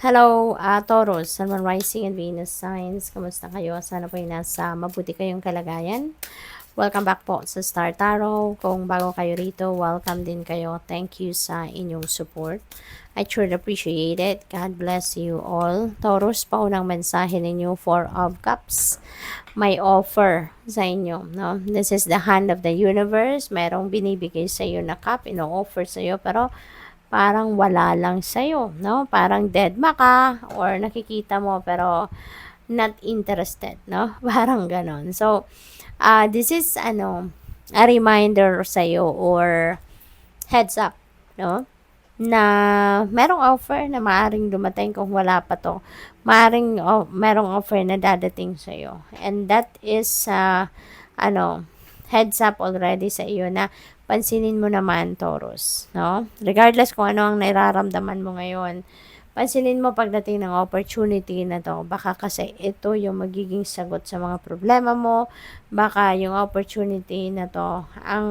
Hello, Taurus, Sun, Moon, Rising, and Venus signs. Kamusta kayo? Sana po ay nasa mabuti kayong kalagayan. Welcome back po sa Star Tarot. Kung bago kayo rito, welcome din kayo. Thank you sa inyong support. I truly appreciate it. God bless you all. Taurus, paunang mensahe ninyo, Four of Cups. May offer sa inyo. No? This is the hand of the universe. Merong binibigay sa iyo na cup, ino-offer sa iyo, pero parang wala lang sa'yo, no? Parang deadma ka or nakikita mo pero not interested, no? Parang ganon. So, this is, a reminder sa'yo or heads up, no? Na merong offer na maaring dumating kung wala pa to. Merong offer na dadating sa'yo. And that is, heads up already sa iyo na pansinin mo naman, Taurus, no? Regardless kung ano ang nararamdaman mo ngayon, pansinin mo pagdating ng opportunity na to. Baka kasi ito yung magiging sagot sa mga problema mo. Baka yung opportunity na to ang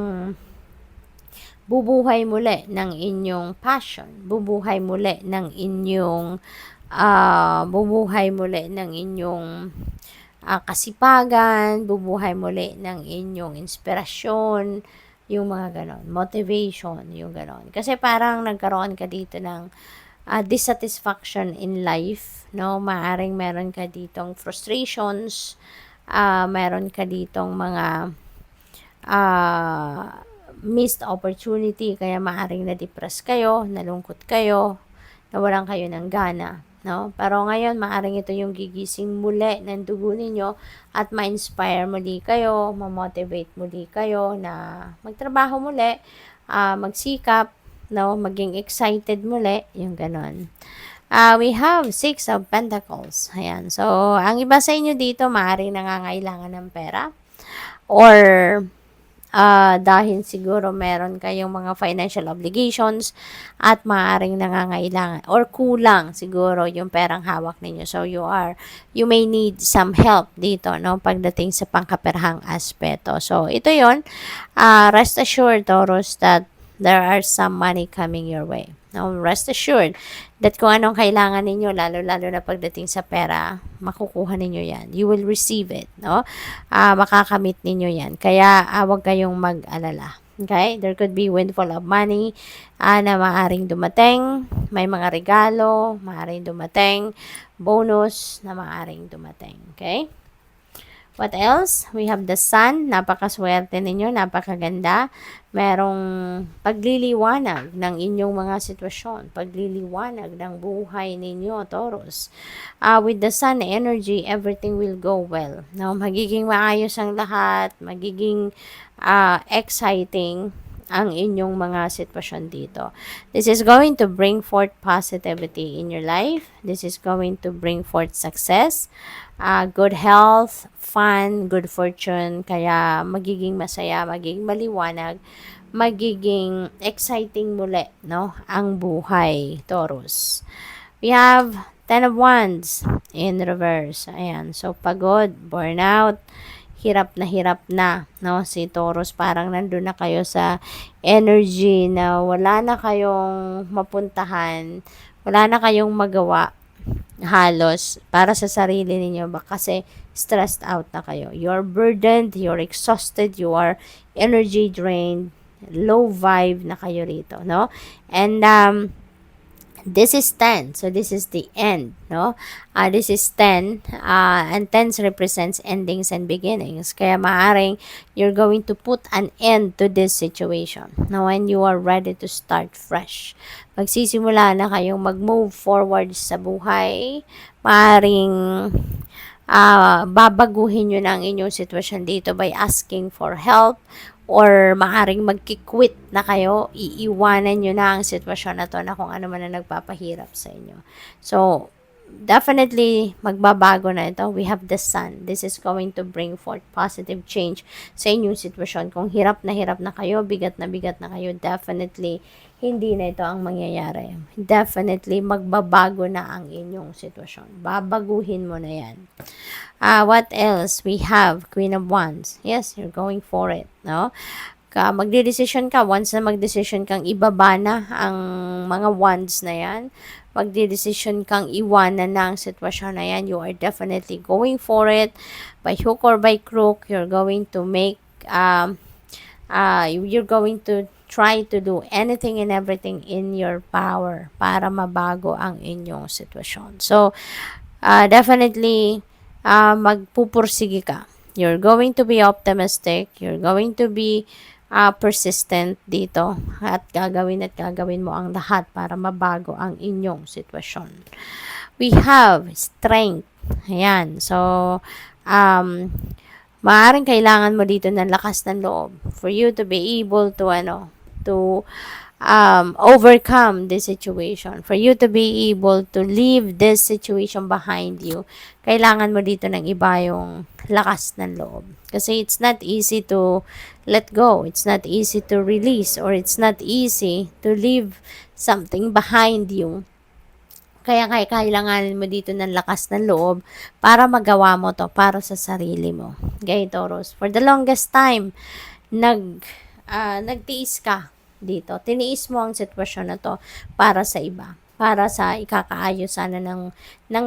bubuhay muli ng inyong passion. Bubuhay muli ng inyong kasipagan, bubuhay muli ng inyong inspirasyon, yung mga ganon, motivation, yung ganon. Kasi parang nagkaroon ka dito ng dissatisfaction in life, no? Maaring meron ka ditong frustrations, meron ka ditong mga missed opportunity, kaya maaring na-depress kayo, nalungkot kayo, nawalan kayo ng gana, no? Pero ngayon, maaring ito yung gigising muli ng dugo ninyo at ma-inspire muli kayo, ma-motivate muli kayo na magtrabaho muli, magsikap, no? Maging excited muli, yung ganon. We have Six of Pentacles. Ayan. So, ang iba sa inyo dito, maaring nangangailangan ng pera or dahil siguro meron kayong mga financial obligations at maaaring nangangailangan or kulang siguro yung perang hawak ninyo. So, you may need some help dito, no? Pagdating sa pangkaperhang aspeto. So, ito yon. Rest assured, Taurus, that there are some money coming your way. No, rest assured that kung anong kailangan ninyo, lalo-lalo na pagdating sa pera, makukuha ninyo yan. You will receive it, no? Makakamit ninyo yan. Kaya, huwag kayong mag-alala. Okay? There could be windfall of money na maaring dumating. May mga regalo, maaring dumating. Bonus na maaring dumating. Okay? What else? We have the sun. Napakaswerte ninyo. Napakaganda. Merong pagliliwanag ng inyong mga sitwasyon. Pagliliwanag ng buhay ninyo, Taurus. With the sun energy, everything will go well. No? Magiging maayos ang lahat. Magiging exciting ang inyong mga sitwasyon dito. This is going to bring forth positivity in your life. This is going to bring forth success, good health, fun, good fortune. Kaya magiging masaya, magiging maliwanag, magiging exciting muli, no? Ang buhay, Taurus. We have Ten of Wands in reverse. Ayan. So, pagod, burnout, hirap na, no? Si Taurus, parang nandun na kayo sa energy na wala na kayong mapuntahan, wala na kayong magawa halos para sa sarili ninyo kasi stressed out na kayo. You're burdened, you're exhausted, you are energy drained, low vibe na kayo rito, no? And this is 10. So, this is the end, no? This is 10. And 10 represents endings and beginnings. Kaya maaring you're going to put an end to this situation. Now, when you are ready to start fresh. Magsisimula na kayong mag-move forward sa buhay. Maaring babaguhin nyo na ang inyong sitwasyon dito by asking for help or maaaring magkikwit na kayo, iiwanan nyo na ang sitwasyon na to na kung ano man na nagpapahirap sa inyo. So, definitely, magbabago na ito. We have the sun. This is going to bring forth positive change sa inyong sitwasyon. Kung hirap na kayo, bigat na kayo, definitely, hindi na ito ang mangyayari. Definitely, magbabago na ang inyong sitwasyon. Babaguhin mo na yan. What else? We have Queen of Wands. Yes, you're going for it, no? Magdedesisyon ka, once na magdesisyon kang ibaba na ang mga wands na yan, magdidesisyon kang iwanan na ang sitwasyon na yan, you are definitely going for it. By hook or by crook, you're going to you're going to try to do anything and everything in your power para mabago ang inyong sitwasyon. So, definitely, magpupursige ka. You're going to be optimistic. You're going to be persistent dito at gagawin mo ang lahat para mabago ang inyong sitwasyon. We have strength. Ayan. So, maaaring kailangan mo dito ng lakas ng loob for you to be able to overcome this situation, for you to be able to leave this situation behind you. Kailangan mo dito ng iba yung lakas ng loob. Kasi it's not easy to let go. It's not easy to release, or it's not easy to leave something behind you. Kaya kailanganin mo dito ng lakas ng loob para magawa mo to para sa sarili mo. Okay, Taurus? For the longest time, nagtiis ka dito. Tiniis mo ang sitwasyon na to para sa iba. Para sa ikakaayos sana ng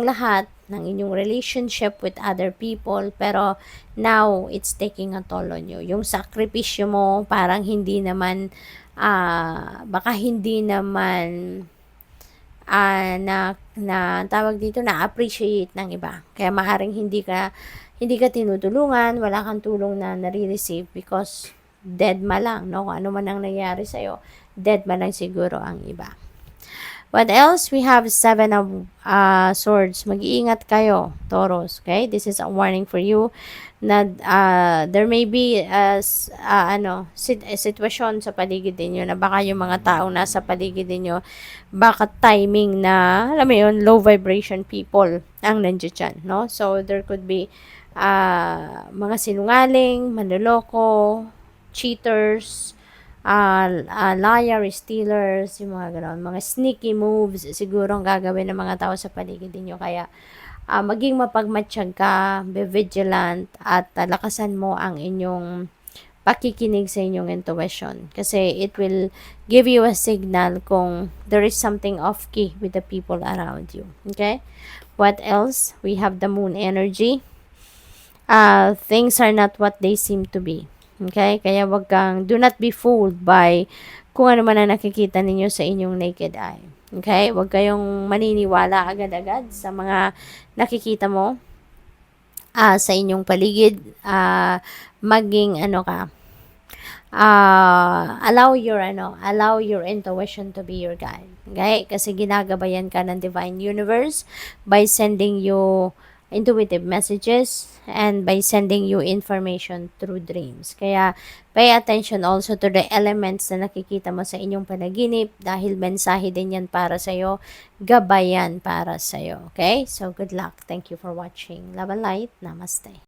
lahat ng inyong relationship with other people. Pero now, it's taking a toll on you. Yung sakripisyo mo, parang hindi naman, baka hindi naman tawag dito, na-appreciate ng iba. Kaya maaaring hindi ka tinutulungan, wala kang tulong na nare-receive because dead ma lang, no? Kung ano man ang nangyari sa'yo, dead ma lang siguro ang iba. What else? We have 7 of swords. Mag-iingat kayo, Taurus. Okay? This is a warning for you na there may be a sitwasyon sa paligid ninyo na baka yung mga taong nasa paligid ninyo, baka timing na, alam mo yun, low vibration people ang nandiyan dyan, no? So, there could be mga sinungaling, manloloko, cheaters, liar, stealers, yung mga gano'n, mga sneaky moves, siguro ang gagawin ng mga tao sa paligid niyo. Kaya, maging mapagmatsyag ka, be vigilant, at lakasan mo ang inyong pakikinig sa inyong intuition. Kasi it will give you a signal kung there is something off-key with the people around you. Okay? What else? We have the moon energy. Things are not what they seem to be. Okay? Kaya do not be fooled by kung ano man ang nakikita ninyo sa inyong naked eye. Okay? Huwag kayong maniniwala agad-agad sa mga nakikita mo sa inyong paligid. Maging allow your intuition to be your guide. Okay? Kasi ginagabayan ka ng divine universe by sending you intuitive messages and by sending you information through dreams. Kaya pay attention also to the elements na nakikita mo sa inyong panaginip dahil mensahe din yan para sa'yo, gabayan para sa'yo. Okay? So good luck. Thank you for watching. Love and light. Namaste.